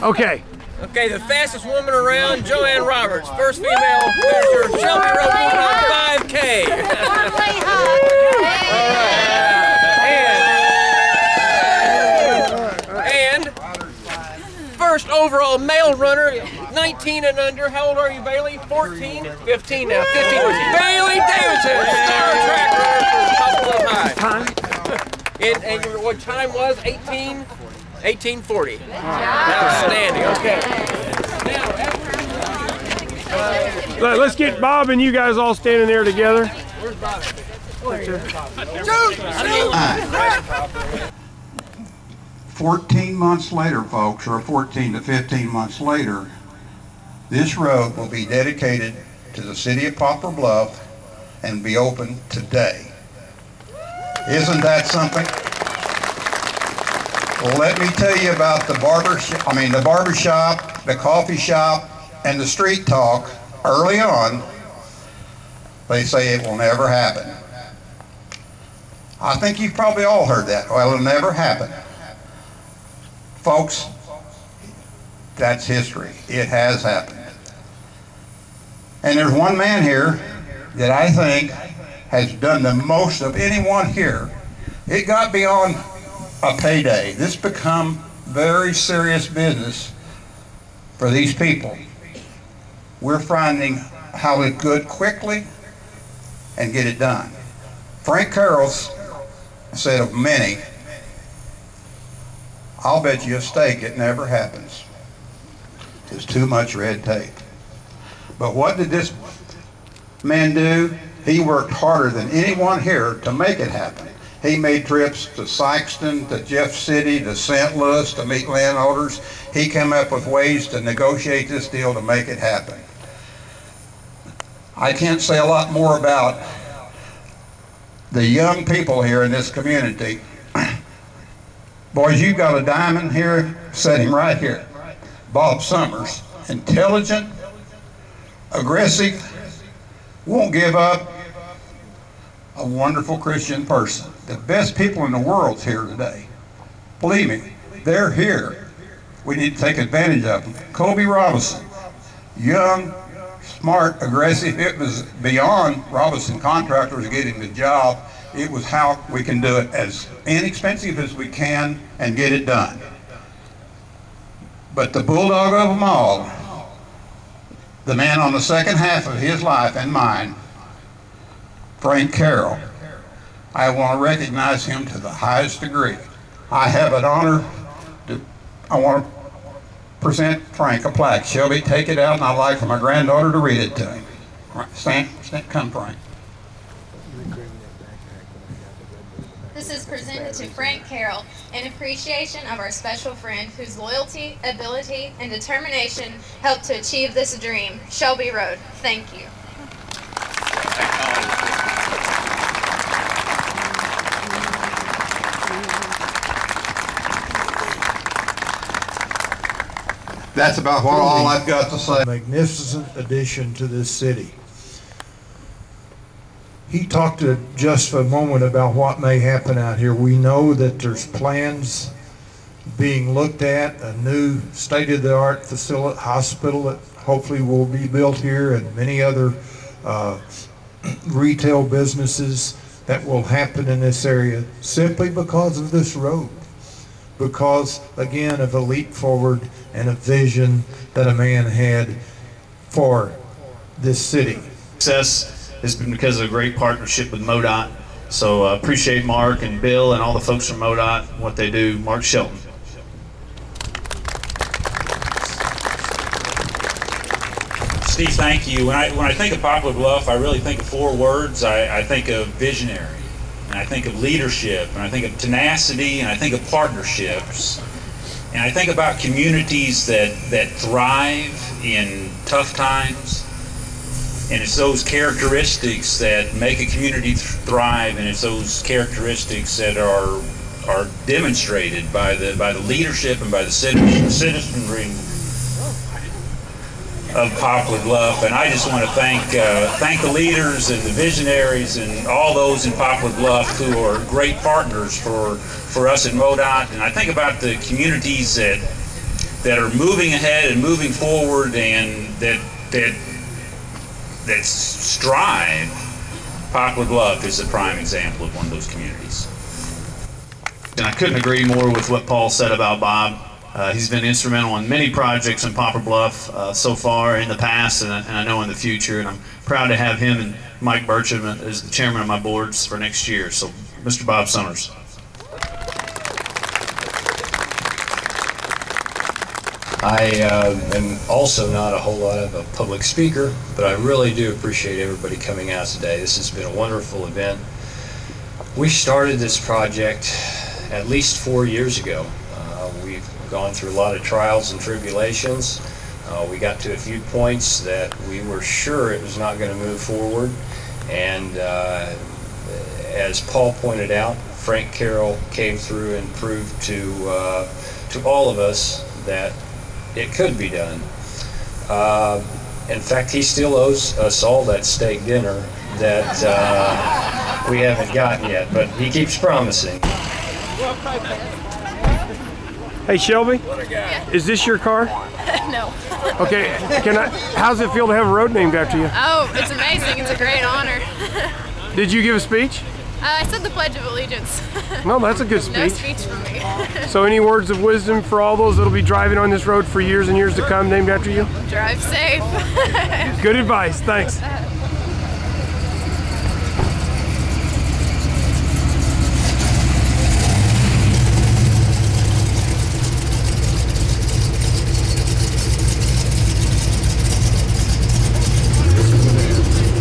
Okay. Okay, the fastest woman around, Joanne Roberts. First female finisher, Shelby Road moving on 5K. And first overall male runner, 19 and under. How old are you, Bailey? 14? 15 now. 15. Bailey Davidson, star track runner for Poplar High. And what time was? 1840. Outstanding. Okay. Let's get Bob and you guys all standing there together. Where's Bob? 14 months later, folks, or 14 to 15 months later, this road will be dedicated to the city of Poplar Bluff and be open today. Isn't that something? Well, let me tell you about the barber shop, the coffee shop, and the street talk. Early on, they say it will never happen. I think you've probably all heard that. Well, it'll never happen. Folks, that's history. It has happened. And there's one man here that I think has done the most of anyone here. It got beyond a payday. This become very serious business for these people. We're finding how to do it quickly and get it done. Frank Carroll's said of many, I'll bet you a stake it never happens. There's too much red tape. But what did this man do? He worked harder than anyone here to make it happen. He made trips to Sykeston, to Jeff City, to St. Louis to meet landowners. He came up with ways to negotiate this deal to make it happen. I can't say a lot more about the young people here in this community. Boys, you've got a diamond here, sitting right here. Bob Summers, intelligent, aggressive, won't give up, a wonderful Christian person. The best people in the world's here today. Believe me, they're here. We need to take advantage of them. Kobe Robinson, young, smart, aggressive. It was beyond Robinson Contractors getting the job. It was how we can do it as inexpensive as we can and get it done. But the bulldog of them all, the man on the second half of his life and mine, Frank Carroll, I want to recognize him to the highest degree. I have an honor I want to present Frank a plaque. Shelby, take it out, and I'd like for my granddaughter to read it to him. Stand, come, Frank. This is presented to Frank Carroll in appreciation of our special friend whose loyalty, ability, and determination helped to achieve this dream. Shelby Road, thank you. That's about all I've got to say. Magnificent addition to this city. He talked just for a moment about what may happen out here. We know that there's plans being looked at, a new state-of-the-art facility, hospital that hopefully will be built here, and many other retail businesses that will happen in this area simply because of this road. Because, again, of a leap forward and a vision that a man had for this city. Success has been because of a great partnership with MoDOT. So appreciate Mark and Bill and all the folks from MoDOT, what they do. Mark Shelton. Steve, thank you. When I think of Poplar Bluff, I really think of four words. I think of visionary. And I think of leadership, and I think of tenacity, and I think of partnerships. And I think about communities that thrive in tough times. And it's those characteristics that make a community thrive, and it's those characteristics that are demonstrated by the leadership and by the citizenry of Poplar Bluff. And I just want to thank the leaders and the visionaries and all those in Poplar Bluff who are great partners for us at MoDOT. And I think about the communities that that are moving ahead and moving forward and that strive. Poplar Bluff is a prime example of one of those communities. And I couldn't agree more with what Paul said about Bob. He's been instrumental in many projects in Poplar Bluff so far in the past, and I know in the future. And I'm proud to have him and Mike Burcham as the chairman of my boards for next year. So, Mr. Bob Summers. I am also not a whole lot of a public speaker, but I really do appreciate everybody coming out today. This has been a wonderful event. We started this project at least 4 years ago. We've gone through a lot of trials and tribulations. We got to a few points that we were sure it was not going to move forward. And as Paul pointed out, Frank Carroll came through and proved to all of us that it could be done. In fact, he still owes us all that steak dinner that we haven't gotten yet, but he keeps promising. Hey Shelby, is this your car? No. Okay, how's it feel to have a road named after you? Oh, it's amazing. It's a great honor. Did you give a speech? I said the Pledge of Allegiance. No, that's a good speech. No speech from me. So any words of wisdom for all those that'll be driving on this road for years and years to come named after you? Drive safe. Good advice, thanks.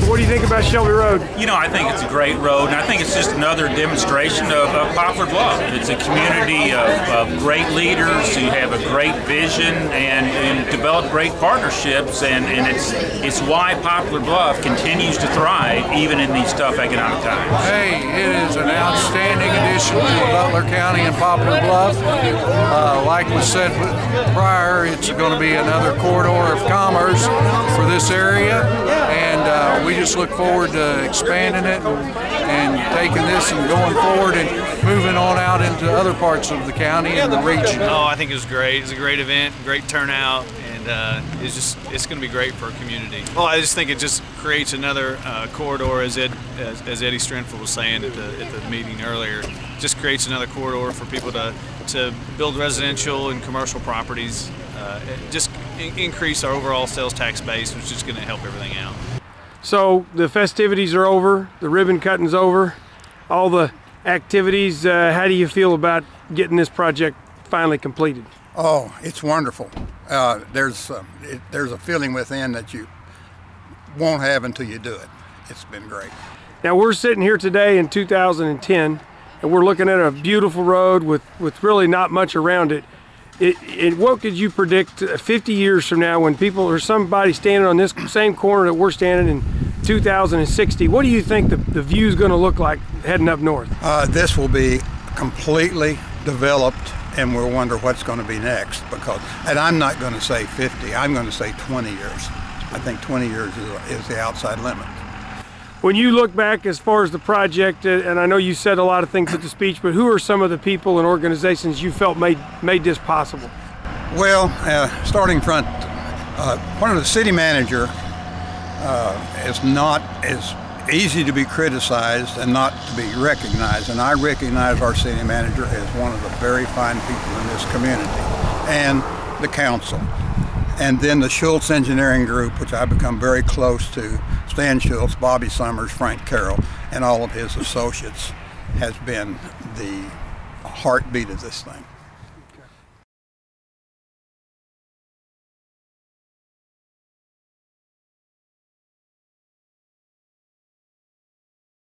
What do you think about Shelby Road? You know, I think it's a great road, and I think it's just another demonstration of Poplar Bluff. It's a community of great leaders who have a great vision and develop great partnerships, and it's why Poplar Bluff continues to thrive even in these tough economic times. Hey, it is an outstanding addition to Butler County and Poplar Bluff. Like was said prior, it's going to be another corridor of commerce for this area, and we just look forward to expanding it and taking this and going forward and moving on out into other parts of the county and the region. Oh, I think it was great. It's a great event, great turnout, and it's going to be great for our community. Well, I just think it just creates another corridor, as Eddie Strenfeld was saying at the meeting earlier. Just creates another corridor for people to build residential and commercial properties. Just increase our overall sales tax base, which is going to help everything out. So the festivities are over, the ribbon cutting's over, all the activities. How do you feel about getting this project finally completed? Oh, it's wonderful. There's a feeling within that you won't have until you do it. It's been great. Now we're sitting here today in 2010, and we're looking at a beautiful road with really not much around it. What could you predict 50 years from now when people or somebody standing on this same corner that we're standing in 2060? What do you think the view is going to look like heading up north? This will be completely developed, and we'll wonder what's going to be next. And I'm not going to say 50. I'm going to say 20 years. I think 20 years is the outside limit. When you look back as far as the project, and I know you said a lot of things at the speech, but who are some of the people and organizations you felt made this possible? Well, starting front, one of the city manager is not as easy to be criticized and not to be recognized, and I recognize our city manager as one of the very fine people in this community, and the council. And then the Schultz Engineering Group, which I've become very close to, Stan Schultz, Bobby Summers, Frank Carroll, and all of his associates, has been the heartbeat of this thing.